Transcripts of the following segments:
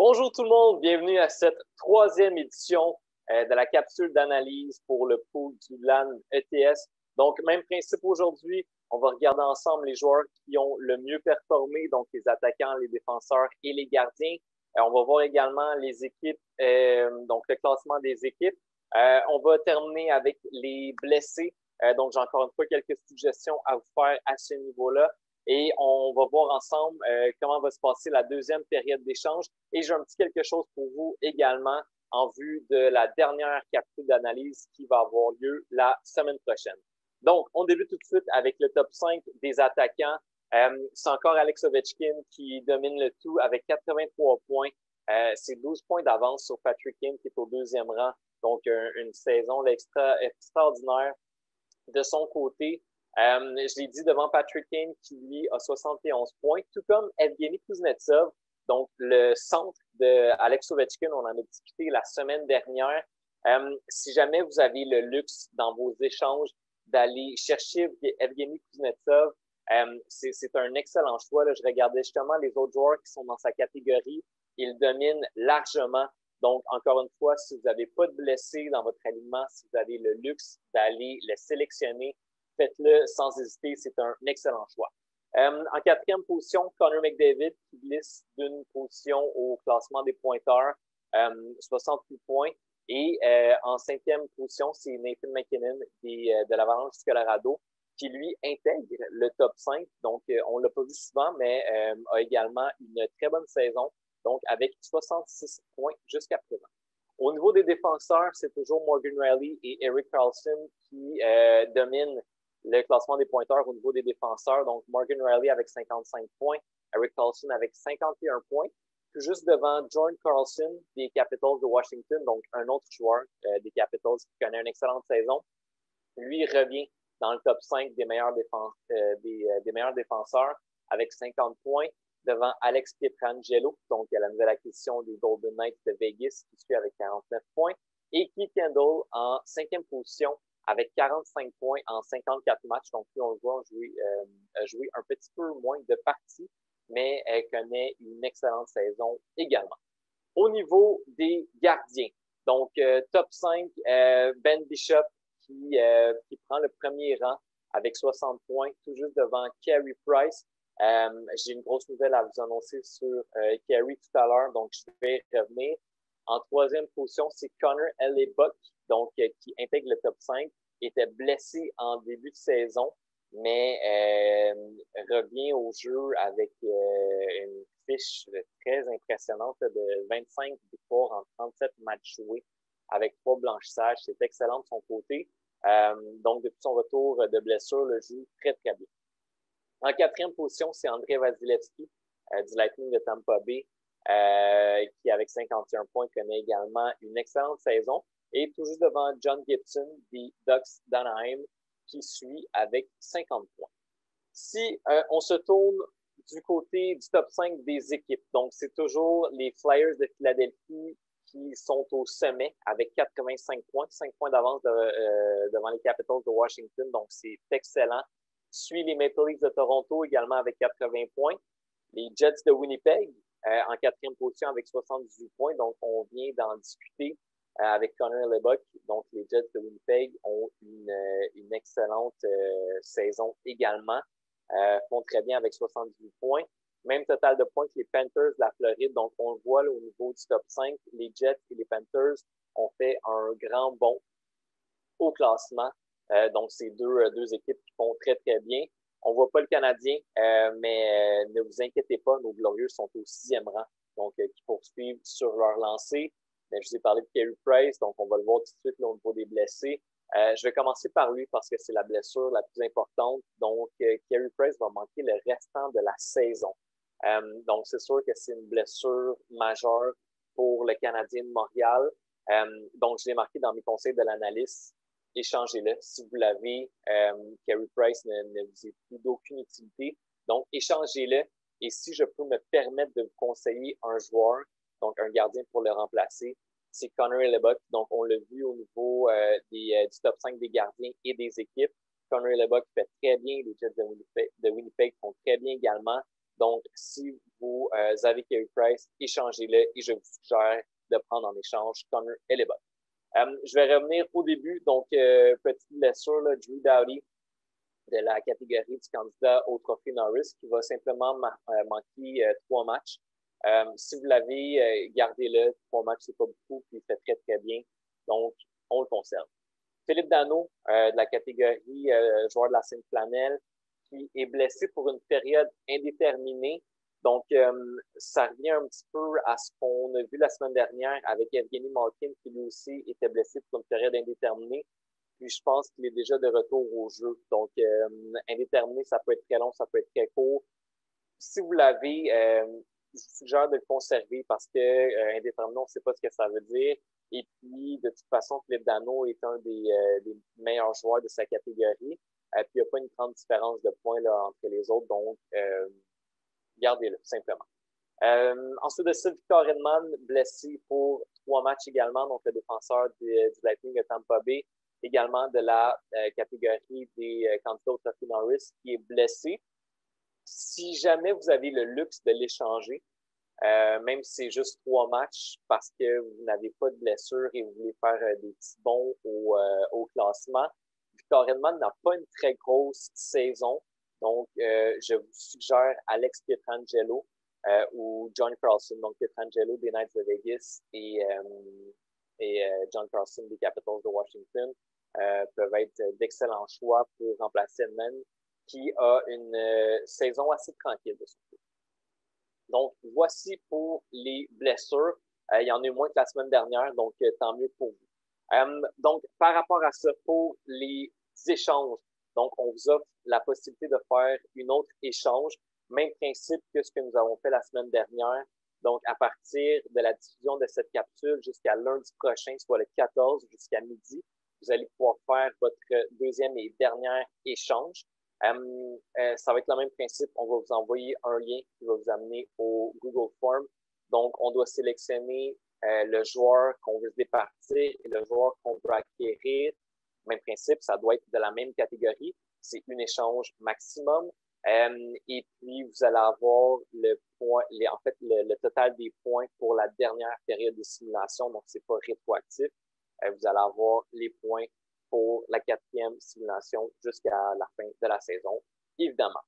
Bonjour tout le monde, bienvenue à cette troisième édition de la capsule d'analyse pour le pool du LAN ETS. Donc, même principe aujourd'hui, on va regarder ensemble les joueurs qui ont le mieux performé, donc les attaquants, les défenseurs et les gardiens. On va voir également les équipes, donc le classement des équipes. On va terminer avec les blessés. Donc, j'ai encore une fois quelques suggestions à vous faire à ce niveau-là. Et on va voir ensemble comment va se passer la deuxième période d'échange. Et j'ai un petit quelque chose pour vous également en vue de la dernière capsule d'analyse qui va avoir lieu la semaine prochaine. Donc, on débute tout de suite avec le top 5 des attaquants. C'est encore Alex Ovechkin qui domine le tout avec 83 points. C'est 12 points d'avance sur Patrick Kane qui est au deuxième rang. Donc, une saison extraordinaire de son côté. Je l'ai dit devant Patrick Kane qui, lui, a 71 points, tout comme Evgeny Kuznetsov, donc le centre de Alex Ovechkin. On en a discuté la semaine dernière. Si jamais vous avez le luxe dans vos échanges d'aller chercher Evgeny Kuznetsov, c'est un excellent choix. Là. Je regardais justement les autres joueurs qui sont dans sa catégorie. Il domine largement. Donc, encore une fois, si vous n'avez pas de blessés dans votre alignement, si vous avez le luxe d'aller le sélectionner, faites-le sans hésiter, c'est un excellent choix. En quatrième position, Connor McDavid qui glisse d'une position au classement des pointeurs, 68 points. Et en cinquième position, c'est Nathan McKinnon de l'Avalanche du Colorado qui, lui, intègre le top 5. Donc, on ne l'a pas vu souvent, mais a également une très bonne saison, donc avec 66 points jusqu'à présent. Au niveau des défenseurs, c'est toujours Morgan Rielly et Erik Karlsson qui dominent le classement des pointeurs au niveau des défenseurs. Donc, Morgan Rielly avec 55 points, Erik Karlsson avec 51 points, tout juste devant Jordan Carlson des Capitals de Washington, donc un autre joueur des Capitals qui connaît une excellente saison. Lui revient dans le top 5 des meilleurs défenseurs avec 50 points, devant Alex Pietrangelo, donc la nouvelle acquisition des Golden Knights de Vegas, qui suit avec 49 points, et Keith Kendall en cinquième position avec 45 points en 54 matchs. Donc, lui, on le voit jouer un petit peu moins de parties, mais elle connaît une excellente saison également. Au niveau des gardiens, donc top 5, Ben Bishop qui prend le premier rang avec 60 points, tout juste devant Carey Price. J'ai une grosse nouvelle à vous annoncer sur Carey tout à l'heure, donc je vais revenir. En troisième position, c'est Connor Hellebuyck, donc qui intègre le top 5, était blessé en début de saison, mais revient au jeu avec une fiche très impressionnante de 25 victoires en 37 matchs joués avec 3 blanchissages. C'est excellent de son côté. Donc, depuis son retour de blessure, le joue très, très bien. En quatrième position, c'est Andrei Vasilevskiy du Lightning de Tampa Bay, qui, avec 51 points, connaît également une excellente saison. Et tout juste devant John Gibson des Ducks d'Anaheim, qui suit avec 50 points. Si on se tourne du côté du top 5 des équipes, donc c'est toujours les Flyers de Philadelphie qui sont au sommet avec 85 points, 5 points d'avance devant les Capitals de Washington, donc c'est excellent. Suit les Maple Leafs de Toronto également avec 80 points. Les Jets de Winnipeg en quatrième position avec 78 points. Donc, on vient d'en discuter avec Connor Hellebuyck. Donc, les Jets de Winnipeg ont une excellente saison également. Font très bien avec 78 points. Même total de points que les Panthers de la Floride. Donc, on le voit là, au niveau du top 5. Les Jets et les Panthers ont fait un grand bond au classement. Donc, c'est deux équipes qui font très, très bien. On ne voit pas le Canadien, mais ne vous inquiétez pas, nos Glorieux sont au 6e rang, donc qui poursuivent sur leur lancée. Je vous ai parlé de Carey Price, donc on va le voir tout de suite là, au niveau des blessés. Je vais commencer par lui parce que c'est la blessure la plus importante. Donc, Carey Price va manquer le restant de la saison. Donc, c'est sûr que c'est une blessure majeure pour le Canadien de Montréal. Donc, je l'ai marqué dans mes conseils de l'analyste. Échangez-le. Si vous l'avez, Carey Price ne vous est plus d'aucune utilité. Donc, échangez-le. Et si je peux me permettre de vous conseiller un joueur, donc un gardien pour le remplacer, c'est Connor Hellebuyck. Donc, on l'a vu au niveau du top 5 des gardiens et des équipes. Connor Hellebuyck fait très bien. Les Jets de Winnipeg font très bien également. Donc, si vous avez Carey Price, échangez-le et je vous suggère de prendre en échange Connor Hellebuck. Je vais revenir au début. Donc, petite blessure, là, Drew Doughty de la catégorie du candidat au Trophée Norris qui va simplement manquer 3 matchs. Si vous l'avez, gardez-le. 3 matchs, c'est pas beaucoup, puis il fait très, très bien. Donc, on le conserve. Philippe Danault, de la catégorie joueur de la Sainte-Flanelle, qui est blessé pour une période indéterminée. Donc, ça revient un petit peu à ce qu'on a vu la semaine dernière avec Evgeny Malkin, qui lui aussi était blessé pour une période indéterminée. Puis, je pense qu'il est déjà de retour au jeu. Donc, indéterminé, ça peut être très long, ça peut être très court. Si vous l'avez, je vous suggère de le conserver parce que indéterminé, on ne sait pas ce que ça veut dire. Et puis, de toute façon, Philippe Danault est un des meilleurs joueurs de sa catégorie. Puis, il n'y a pas une grande différence de points là, entre les autres. Donc, gardez-le, simplement. Ensuite de ça, Victor Hedman, blessé pour 3 matchs également. Donc, le défenseur du Lightning de Tampa Bay, également de la catégorie des candidats au Trophée Norris, qui est blessé. Si jamais vous avez le luxe de l'échanger, même si c'est juste 3 matchs parce que vous n'avez pas de blessure et vous voulez faire des petits bons au classement, Victor Hedman n'a pas une très grosse saison. Donc, je vous suggère Alex Pietrangelo ou John Carlson. Donc, Pietrangelo des Knights de Vegas et John Carlson des Capitals de Washington peuvent être d'excellents choix pour remplacer Hedman, qui a une saison assez tranquille de son côté. Donc, voici pour les blessures. Il y en a eu moins que la semaine dernière, donc tant mieux pour vous. Donc, par rapport à ça, pour les échanges, donc on vous offre la possibilité de faire une autre échange. Même principe que ce que nous avons fait la semaine dernière. Donc, à partir de la diffusion de cette capsule jusqu'à lundi prochain, soit le 14 jusqu'à midi, vous allez pouvoir faire votre deuxième et dernier échange. Ça va être le même principe. On va vous envoyer un lien qui va vous amener au Google Form. Donc, on doit sélectionner le joueur qu'on veut se départir et le joueur qu'on veut acquérir. Même principe, ça doit être de la même catégorie. C'est un échange maximum. Et puis, vous allez avoir le point, en fait, le total des points pour la dernière période de simulation. Donc, c'est pas rétroactif. Vous allez avoir les points pour la 4e simulation jusqu'à la fin de la saison, évidemment.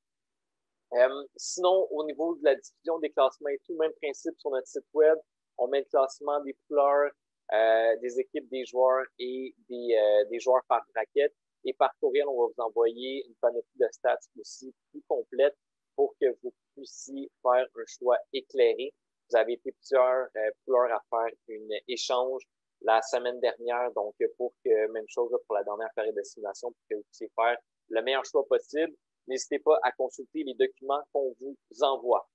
Sinon, au niveau de la diffusion des classements et tout, même principe sur notre site web, on met le classement des couleurs, des équipes, des joueurs et des joueurs par bracket. Et par courriel, on va vous envoyer une panoplie de stats aussi plus complète pour que vous puissiez faire un choix éclairé. Vous avez été plusieurs couleurs à faire un échange la semaine dernière, donc pour que, même chose pour la dernière période de simulation, pour que vous puissiez faire le meilleur choix possible. N'hésitez pas à consulter les documents qu'on vous envoie.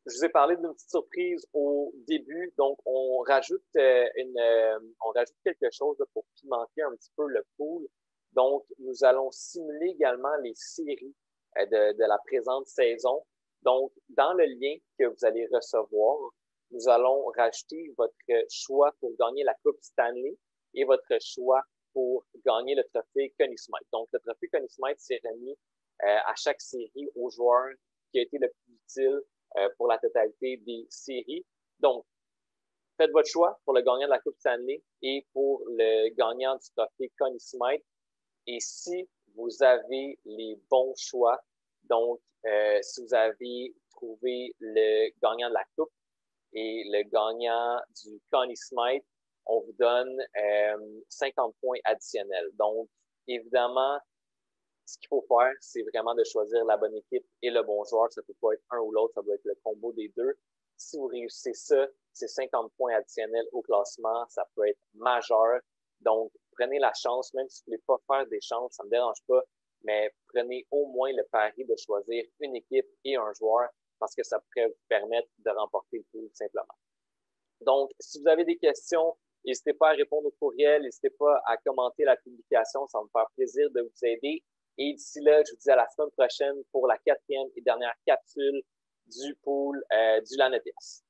Je vous ai parlé d'une petite surprise au début, donc on rajoute quelque chose là, pour pimenter un petit peu le pool. Donc, nous allons simuler également les séries de la présente saison. Donc, dans le lien que vous allez recevoir, nous allons rajouter votre choix pour gagner la Coupe Stanley et votre choix pour gagner le trophée Conn Smythe. Donc, le trophée Conn Smythe s'est remis à chaque série au joueur qui a été le plus utile pour la totalité des séries. Donc, faites votre choix pour le gagnant de la Coupe Stanley et pour le gagnant du trophée Conn Smythe. Et si vous avez les bons choix, donc si vous avez trouvé le gagnant de la Coupe et le gagnant du Conn Smythe, on vous donne 50 points additionnels. Donc, évidemment, ce qu'il faut faire, c'est vraiment de choisir la bonne équipe et le bon joueur. Ça ne peut pas être un ou l'autre, ça doit être le combo des deux. Si vous réussissez ça, c'est 50 points additionnels au classement. Ça peut être majeur. Donc, prenez la chance, même si vous ne voulez pas faire d'échange, ça ne me dérange pas, mais prenez au moins le pari de choisir une équipe et un joueur parce que ça pourrait vous permettre de remporter le tout simplement. Donc, si vous avez des questions, n'hésitez pas à répondre au courriel, n'hésitez pas à commenter la publication, ça va me faire plaisir de vous aider. Et d'ici là, je vous dis à la semaine prochaine pour la 4e et dernière capsule du pool du LAN ETS.